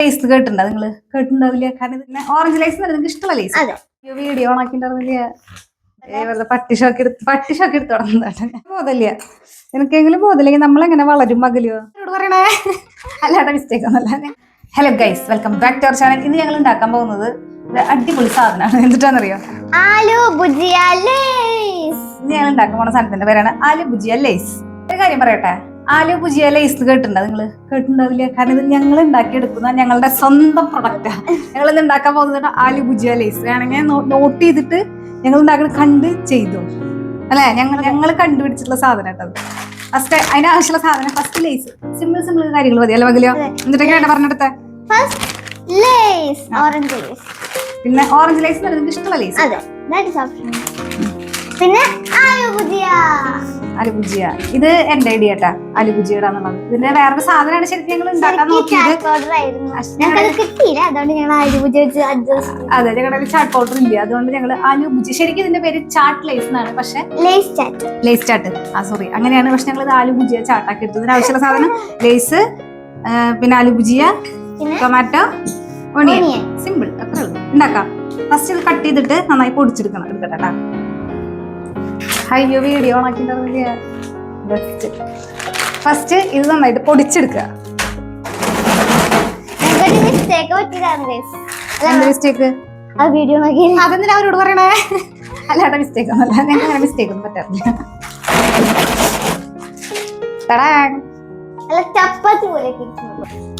Lace കേട്ടിട്ടുണ്ടോ നിങ്ങള്? കേട്ടിട്ടുണ്ടാവില്ല. കാരണം ഇതിന് ഓറഞ്ച് ലേസ് നിങ്ങൾക്ക് ഇഷ്ടമുള്ള ലേസ്. വീഡിയോ ഓണാക്കിണ്ടായിരുന്നില്ല. വെറുതെ പട്ടിഷോക്ക് എടുത്ത് തുടങ്ങുന്നതാണ്. ബോധമില്ല നിനക്കെങ്കിലും ബോധമില്ലെങ്കിൽ നമ്മളെങ്ങനെ വളരും മകലോ പറയണേ. അല്ലാതെ മിസ്റ്റേക്ക് ഒന്നല്ല. Hello guys, welcome back to our channel. ഇന്ന് ഞങ്ങൾ ഉണ്ടാക്കാൻ പോകുന്നത് അടിപൊളി സാധനമാണ്. എന്തിട്ടാണെന്നറിയോ? ആലു ഭുജിയ ലേസ്. ഇന്ന് ഞങ്ങൾ ഉണ്ടാക്കാൻ പോകുന്ന സാധനത്തിന്റെ പേരാണ് ആലു ഭുജിയ ലേസ്. ഒരു കാര്യം പറയട്ടെ, ആലു ഭുജിയ ലേസ് കേട്ടിട്ടുണ്ടോ നിങ്ങള്? കേട്ടിട്ടുണ്ടാവില്ല. കാരണം ഇത് ഞങ്ങൾ ഉണ്ടാക്കിയെടുക്കുന്ന ഞങ്ങളുടെ സ്വന്തം പ്രൊഡക്റ്റാ. ഞങ്ങൾ ഇന്ന് ഉണ്ടാക്കാൻ പോകുന്നത് ആലു ഭുജിയ ലേസ്. വേണമെങ്കിൽ നോട്ട് ചെയ്തിട്ട് ഞങ്ങൾ ഉണ്ടാക്കുന്നത് കണ്ട് ചെയ്തു അല്ലെ. ഞങ്ങൾ കണ്ടുപിടിച്ചിട്ടുള്ള സാധനം കേട്ടത്. ഫസ്റ്റ് അതിനാവശ്യമുള്ള സാധനം ഫസ്റ്റ് ലേസ്. സിമ്പിൾ കാര്യങ്ങൾ മതി അല്ല മകലോ? എന്നിട്ടൊക്കെയാണ് പറഞ്ഞെടുത്തേ. പിന്നെ ഓറഞ്ച് ലേസ് നിങ്ങൾക്ക് ഇഷ്ടമുള്ള ലേസ്. പിന്നെ ആലു ഭുജിയ. ഇത് എന്റെ ഐഡിയ കേട്ടാ, ആലു ഭുജിയ എന്നുള്ളത്. ഇതിന്റെ വേറൊരു സാധനമാണ് ശരിക്കും ഞങ്ങൾ ഉണ്ടാക്കാൻ നോക്കിയത്. അതെ, ഞങ്ങളുടെ ചാട്ട് പൗഡർ ഇല്ല, അതുകൊണ്ട് ഞങ്ങൾ ആലു ഭുജിയ. ശരിക്കും ഇതിന്റെ പേര് ചാട്ട് ലേസ് എന്നാണ്, പക്ഷെ ലേസ് ചാട്ട് സോറി അങ്ങനെയാണ്. പക്ഷെ ഞങ്ങൾ ഇത് ആലു ഭുജിയ ചാട്ടാക്കി എടുത്തു. ഇതിന് ആവശ്യമുള്ള സാധനം ലേസ്, പിന്നെ aloo bhujia, tomato, onion. Simple, അത്രേ ഉള്ളൂ. ഉണ്ടാക്കാം. ഫസ്റ്റ് ഇത് കട്ട് ചെയ്തിട്ട് നന്നായി പൊടിച്ചെടുക്കണം. എടുക്കട്ടെ. അയ്യോ, വീഡിയോ ഓണാക്കിണ്ടായിരുന്നില്ല. ഫസ്റ്റ് ഇത് നന്നായിട്ട് പൊടിച്ചെടുക്കുക. മിസ്റ്റേക്ക് അതെന്തിനാ അവരോട് പറയണേ? അല്ലാതെ മിസ്റ്റേക്ക് ഒന്നല്ല. ഞങ്ങൾക്ക് അങ്ങനെ മിസ്റ്റേക്ക് ഒന്നും പറ്റാറില്ല.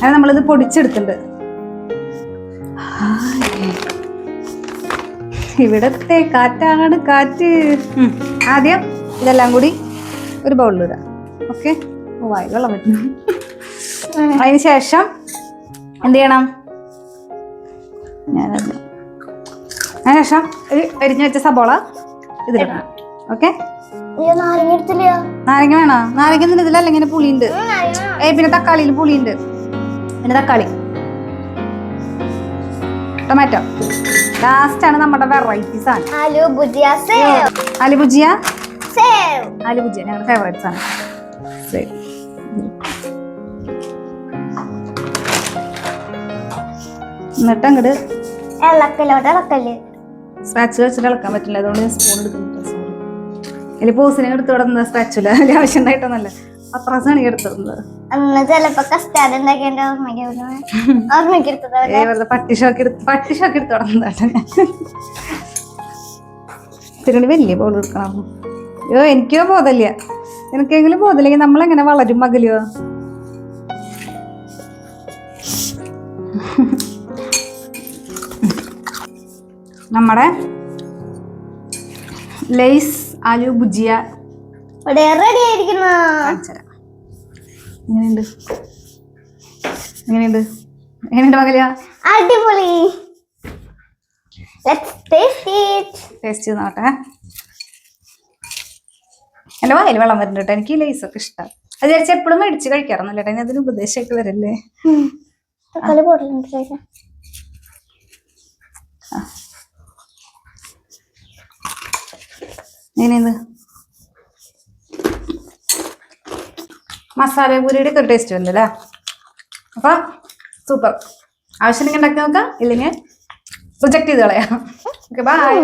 അത് നമ്മളിത് പൊടിച്ചെടുത്തിട്ടുണ്ട്. ഇവിടത്തെ കാറ്റാണ് കാറ്റ്. ആദ്യം ഇതെല്ലാം കൂടി ഒരു ബൗളിലിടാം. ഓക്കെ, വായി വെള്ളം പറ്റുന്നു. അതിന് ശേഷം എന്ത് ചെയ്യണം? അതിനുശേഷം ഒരു അരിഞ്ഞു വെച്ച സബോള ഇതിലിടണം. ഓക്കെ, നാരങ്ങ വേണോ? നാരങ്ങ ഇതിലല്ല, ഇങ്ങനെ പുളിയുണ്ട്. പിന്നെ തക്കാളിയിൽ പുളിയുണ്ട്. പിന്നെ തക്കാളി, ടൊമാറ്റോ. ലാസ്റ്റ് ആണ് നമ്മുടെ വെറൈറ്റി സാധനം ആലു ഭുജിയ. ഞങ്ങളുടെ ഫേവറേറ്റ് സാധനം. എന്നിട്ട് അങ്ങോട്ട് സ്ക്രാച്ച് വെച്ചിട്ട് ഇളക്കാൻ പറ്റില്ല, അതുകൊണ്ട് ഞാൻ സ്പൂൺ എടുക്കുന്നുണ്ട്. സോറി, അതിൽ പോസിനെ എടുത്ത് വിടുന്നത് സ്ക്രാച്ചില്ല. അതിൽ ആവശ്യം ഉണ്ടായിട്ടൊന്നല്ല, അത്രാസാണ് എടുത്തിടുന്നത്. പട്ടിഷോക്ക് എടുത്ത് തുടങ്ങുന്നതാണ്. ഇതിന് വലിയ ബോൾ എടുക്കണം. അയ്യോ, എനിക്കോ ബോധമില്ല. നിനക്കെങ്കിലും ബോധമില്ലെങ്കിൽ നമ്മളെങ്ങനെ വളരും മകലോ? നമ്മുടെ ലേസ് ആലു ഭുജിയ റെഡി ആയിരിക്കുന്നു. എങ്ങനെയുണ്ട് മകല? അടിപൊളി. ടേസ്റ്റ് ചെയ്ത് നോട്ടെ. എന്റെ വായിൽ വെള്ളം വരുന്നുണ്ട് കേട്ടോ. എനിക്ക് ഈ ലേസ് ഒക്കെ ഇഷ്ടം. അത് വിചാരിച്ച എപ്പോഴും മേടിച്ച് കഴിക്കാറൊന്നുമില്ല കേട്ടോ. അതിന് ഉപദേശമൊക്കെ വരല്ലേ. എങ്ങനെയുണ്ട്? മസാല പൂരിയുടെ ഒക്കെ ടേസ്റ്റ് വരുന്നുണ്ടല്ലേ. അപ്പൊ സൂപ്പർ. ആവശ്യം ഉണ്ടാക്കി നോക്കാം, ഇല്ലെങ്കിൽ റിജക്ട് ചെയ്ത് കളയാം. Okay, by.